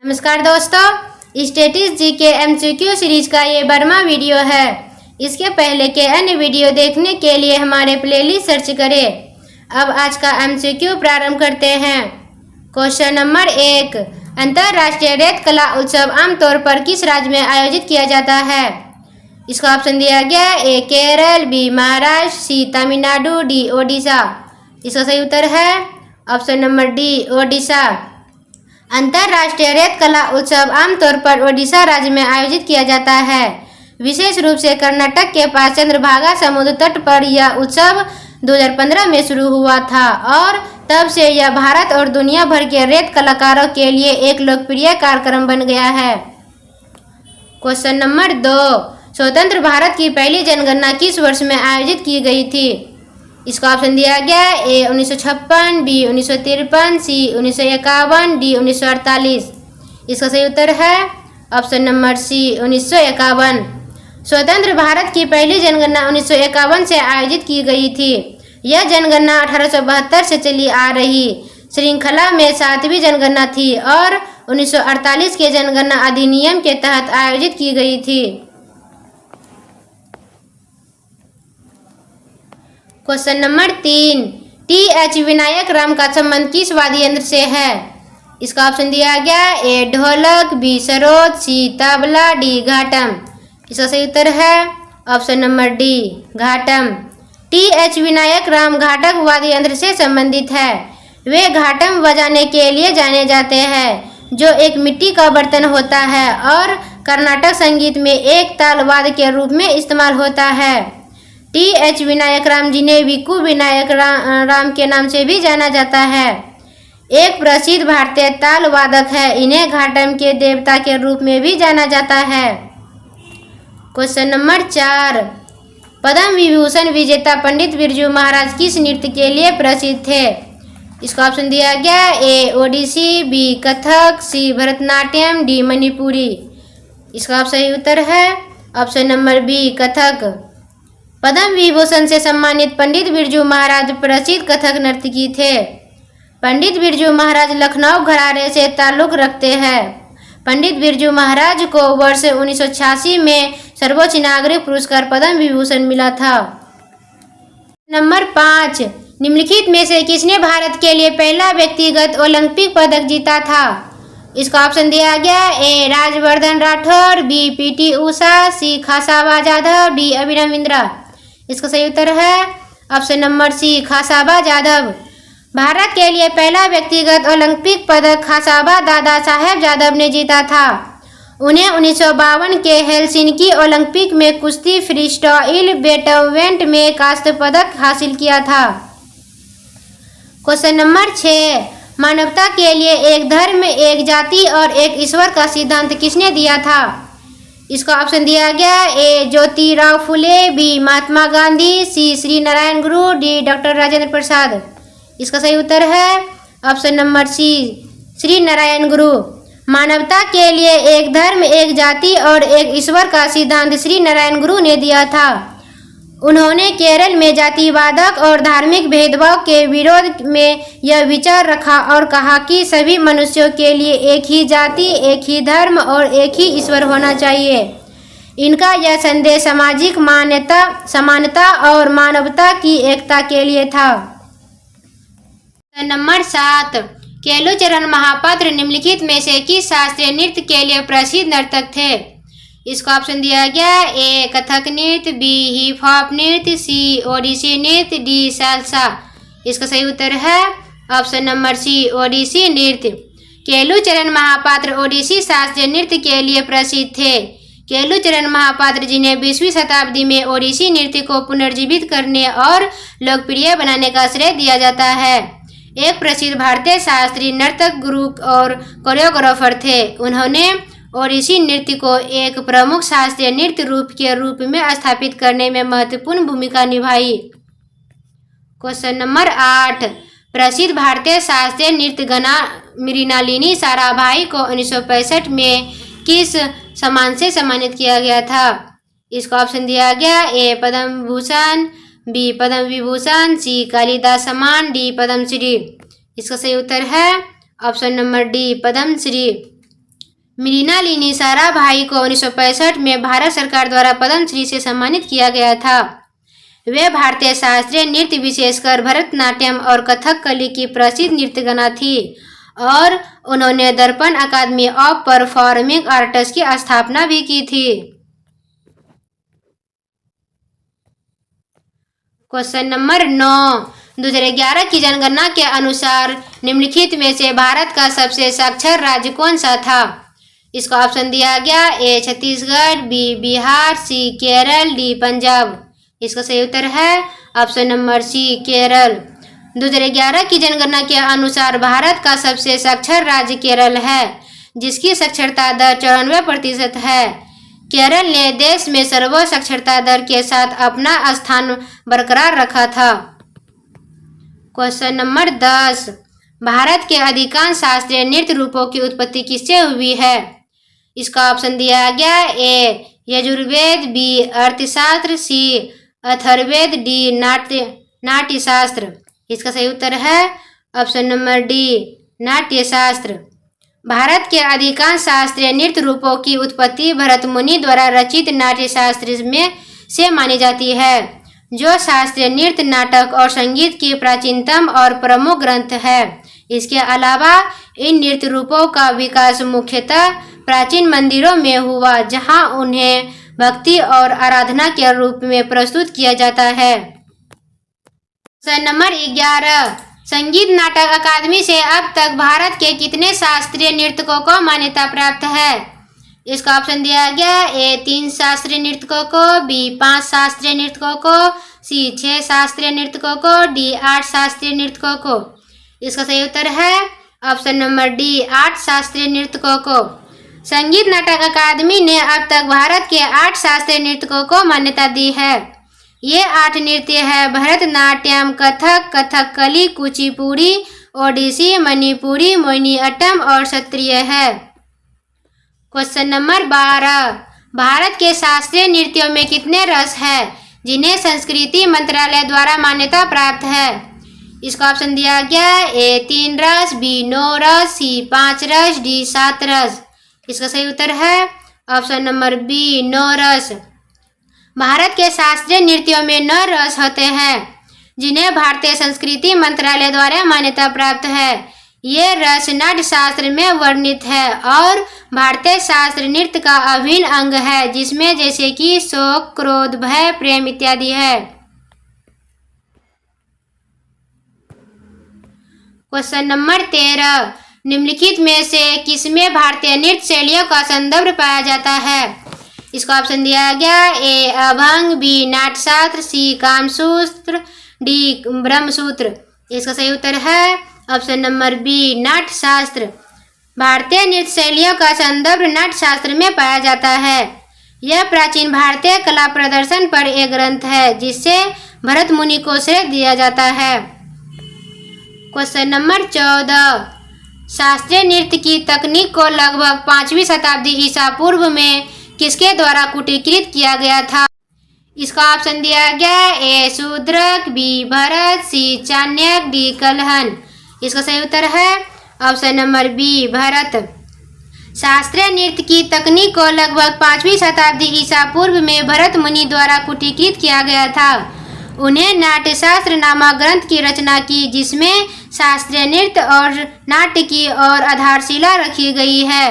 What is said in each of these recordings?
नमस्कार दोस्तों, स्टैटिस्टिक्स जी के एमसीक्यू सीरीज का ये 12वां वीडियो है। इसके पहले के अन्य वीडियो देखने के लिए हमारे प्लेलिस्ट सर्च करें। अब आज का एमसीक्यू प्रारंभ करते हैं। क्वेश्चन नंबर 1, अंतर्राष्ट्रीय रेत कला उत्सव आमतौर पर किस राज्य में आयोजित किया जाता है? इसका ऑप्शन दिया गया है ए केरल, बी महाराष्ट्र, सी तमिलनाडु, डी ओडिशा। इसका सही उत्तर है ऑप्शन नंबर डी ओडिशा। अंतर्राष्ट्रीय रेत कला उत्सव आमतौर पर ओडिशा राज्य में आयोजित किया जाता है। विशेष रूप से कर्नाटक के पास चंद्रभागा समुद्र तट पर यह उत्सव 2015 में शुरू हुआ था और तब से यह भारत और दुनिया भर के रेत कलाकारों के लिए एक लोकप्रिय कार्यक्रम बन गया है। क्वेश्चन नंबर 2, स्वतंत्र भारत की पहली जनगणना किस वर्ष में आयोजित की गई थी? इसका ऑप्शन दिया गया है ए 1956, बी 1953, सी 1951, डी 1948। इसका सही उत्तर है ऑप्शन नंबर सी 1951। स्वतंत्र भारत की पहली जनगणना 1951 से आयोजित की गई थी। यह जनगणना 1872 से चली आ रही श्रृंखला में 7वीं जनगणना थी और 1948 के जनगणना अधिनियम के तहत आयोजित की गई थी। Question number 3, TH. Vinayak Ram का संबंध किस वाद्य यंत्र से है? इसका ऑप्शन दिया गया ए ढोलक, बी सरोद, सी तबला, डी घाटम। इसका सही उत्तर है option number D ghatam. TH. Vinayak Ram घाटक वाद्य यंत्र से संबंधित है। वे घाटम बजाने के लिए जाने जाते हैं जो एक मिट्टी का बर्तन होता है और कर्नाटक संगीत में एक ताल वाद्य के रूप में इस्तेमाल होता है। टी.एच. विनायक राम जिन्हें विकू विनायक राम के नाम से भी जाना जाता है, एक प्रसिद्ध भारतीय ताल वादक है। इन्हें घाटम के देवता के रूप में भी जाना जाता है। क्वेश्चन नंबर 4, पद्म विभूषण विजेता पंडित बिरजू महाराज किस नृत्य के लिए प्रसिद्ध थे? इसका ऑप्शन दिया गया ए ओडिसी, बी कथक, सी भरतनाट्यम, डी मणिपुरी। इसका सही उत्तर है option number B Kathak. Padma Vibhushan से सम्मानित पंडित बिरजू महाराज प्रसिद्ध कथक नर्तकी थे। पंडित बिरजू महाराज लखनऊ घराने से ताल्लुक रखते हैं। पंडित बिरजू महाराज को वर्ष 1986 में सर्वोच्च नागरिक पुरस्कार पद्म विभूषण मिला था। नंबर 5, निम्नलिखित में से किसने भारत के लिए पहला व्यक्तिगत ओलंपिक पदक जीता था? इसका ऑप्शन दिया गया A Rajyavardhan Rathore, B P T. Usha, C Khashaba Jadhav, D Abhinav Bindra. इसका सही उत्तर है option number C Khashaba Jadhav. Bharat के लिए पहला व्यक्तिगत ओलंपिक पदक खासाबा दादा साहेब जाधव ने जीता था। उन्हें 1952 के हेलसिंकी ओलंपिक में कुश्ती फ्रीस्टाइल वेटवेंट में कांस्य पदक हासिल किया था। क्वेश्चन नंबर 6, मानवता के लिए एक धर्म, एक जाति और एक ईश्वर का सिद्धांत किसने दिया था? इसका ऑप्शन दिया गया A Jyotirao Phule, B Mahatma Gandhi, C Shri Narayana Guru, D doctor Rajendra Prasad. इसका सही उत्तर है option number C Shri Narayana Guru. मानवता के लिए एक धर्म, एक जाति और एक ईश्वर का सिद्धांत श्री नारायण गुरु ने दिया था। उन्होंने केरल में जातिवादक और धार्मिक भेदभाव के विरोध में यह विचार रखा और कहा कि सभी मनुष्यों के लिए एक ही जाति, एक ही धर्म और एक ही ईश्वर होना चाहिए। इनका यह संदेश सामाजिक समानता और मानवता की एकता के लिए था। नंबर 7, केलुचरण महापात्र निम्नलिखित में से किस शास्त्रीय नृत्य के लिए प्रसिद्ध नर्तक थे? इसका ऑप्शन दिया गया ए कथक नृत्य, बी हिप हॉप नृत्य, सी ओडिसी नृत्य, डी सालसा। इसका सही उत्तर है ऑप्शन नंबर सी ओडिसी नृत्य। केलुचरण महापात्र ओडिसी शास्त्रीय नृत्य के लिए प्रसिद्ध थे। केलुचरण महापात्र जिन्हें 20वीं शताब्दी में ओडिसी नृत्य को पुनर्जीवित करने और लोकप्रिय बनाने का श्रेय दिया जाता है, एक प्रसिद्ध भारतीय शास्त्रीय नर्तक, गुरु और कोरियोग्राफर थे। उन्होंने ओडिसी नृत्य को एक प्रमुख शास्त्रीय नृत्य रूप के रूप में स्थापित करने में महत्वपूर्ण भूमिका निभाई। क्वेश्चन नंबर 8, प्रसिद्ध भारतीय शास्त्रीय नृत्य गाना मृणालिनी साराभाई को 1965 में किस सम्मान से सम्मानित किया गया था? इसका ऑप्शन दिया गया A Padma Bhushan, B Padma Vibhushan, C Kalidas Samman, D Padma Shri. इसका सही उत्तर है option number D Padma Shri. Mrinalini Sarabhai को 1965 में भारत सरकार द्वारा पद्मश्री से सम्मानित किया गया था। वे भारतीय शास्त्रीय नृत्य विशेषकर भरतनाट्यम और कथकली की प्रसिद्ध नृत्यगना थी और उन्होंने दर्पण अकादमी ऑफ परफॉर्मिंग आर्ट्स की स्थापना भी की थी। क्वेश्चन नंबर 9, 2011 की जनगणना के अनुसार निम्नलिखित में से भारत का सबसे साक्षर राज्य कौन सा था? इसका ऑप्शन दिया गया ए छत्तीसगढ़, बी बिहार, सी केरल, डी पंजाब। इसका सही उत्तर है ऑप्शन नंबर सी केरल। 2011 की जनगणना के अनुसार भारत का सबसे साक्षर राज्य केरल है, जिसकी साक्षरता दर 94% है। केरल ने देश में सर्वोच्च साक्षरता दर के साथ अपना स्थान बरकरार रखा था। क्वेश्चन नंबर 10, भारत के अधिकांश शास्त्रीय नृत्य रूपों की उत्पत्ति किससे हुई है? इसका ऑप्शन दिया गया ए यजुर्वेद, बी अर्थशास्त्र, सी अथर्ववेद, डी नाट्यशास्त्र। इसका सही उत्तर है option number D Natyashastra. Bharat के अधिकांश शास्त्रीय नृत्य रूपों की उत्पत्ति भरत मुनि द्वारा रचित नाट्यशास्त्र में से मानी जाती है, जो शास्त्रीय नृत्य, नाटक और संगीत की प्राचीनतम और प्रमुख ग्रंथ है। इसके अलावा इन नृत्य रूपों का विकास मुख्यतः प्राचीन मंदिरों में हुआ, जहां उन्हें भक्ति और आराधना के रूप में प्रस्तुत किया जाता है। क्वेश्चन नंबर 11, संगीत नाटक अकादमी से अब तक भारत के कितने शास्त्रीय नृत्यकों को मान्यता प्राप्त है? इसका ऑप्शन दिया गया ए 3 शास्त्रीय नृत्यकों को, बी 5 शास्त्रीय नृत्यकों को, सी 6 शास्त्रीय नृत्यकों को, डी 8 शास्त्रीय नृत्यकों को। इसका सही उत्तर है ऑप्शन नंबर डी 8 शास्त्रीय नृत्यकों को। संगीत नाटक अकादमी ने अब तक भारत के 8 शास्त्रीय नृत्यकों को मान्यता दी है। ये 8 नृत्य है भरतनाट्यम, कथक, कथकली, कुचिपुड़ी, ओडिसी, मणिपुरी, मोहिनीअट्टम और सत्रिय है। क्वेश्चन नंबर 12, भारत के शास्त्रीय नृत्यों में कितने रस है जिन्हें संस्कृति मंत्रालय द्वारा मान्यता प्राप्त है? इसका ऑप्शन दिया गया ए 3 रस, बी 9 रस, सी 5 रस, डी 7 रस। इसका सही उत्तर है ऑप्शन नंबर बी 9 रस। भारत के शास्त्रीय नृत्यों में 9 रस होते हैं, जिन्हें भारतीय संस्कृति मंत्रालय द्वारा मान्यता प्राप्त है। ये रस नाट्य शास्त्र में वर्णित है और भारतीय शास्त्र नृत्य का अभिन्न अंग है, जिसमें जैसे कि शोक, क्रोध, भय, प्रेम इत्यादि है। क्वेश्चन नंबर 13, निम्नलिखित में से किसमें भारतीय नृत्य शैलियों का संदर्भ पाया जाता है? इसका ऑप्शन दिया गया ए अभंग, बी नाट्यशास्त्र, सी कामसूत्र, डी ब्रह्मसूत्र। इसका सही उत्तर है ऑप्शन नंबर बी नाट्यशास्त्र। भारतीय नृत्य शैलियों का संदर्भ नाट्यशास्त्र में पाया जाता है। यह प्राचीन भारतीय कला प्रदर्शन पर एक ग्रंथ है, जिससे भरत मुनि को श्रेय दिया जाता है। क्वेश्चन नंबर 14, शास्त्रीय नृत्य की तकनीक को लगभग 5वीं शताब्दी ईसा पूर्व में किसके द्वारा कूटीकृत किया गया था? इसका ऑप्शन दिया गया ए शूद्रक, बी भरत, सी चाणक्य, डी कल्हण। इसका सही उत्तर है ऑप्शन नंबर बी भरत। शास्त्रीय नृत्य की तकनीक को लगभग 5वीं शताब्दी ईसा पूर्व में भरत मुनि द्वारा कूटीकृत किया गया था। उन्हें नाट्यशास्त्र नामक ग्रंथ की रचना की, जिसमें शास्त्रीय नृत्य और नाट्य की और आधारशिला रखी गई है।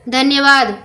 धन्यवाद।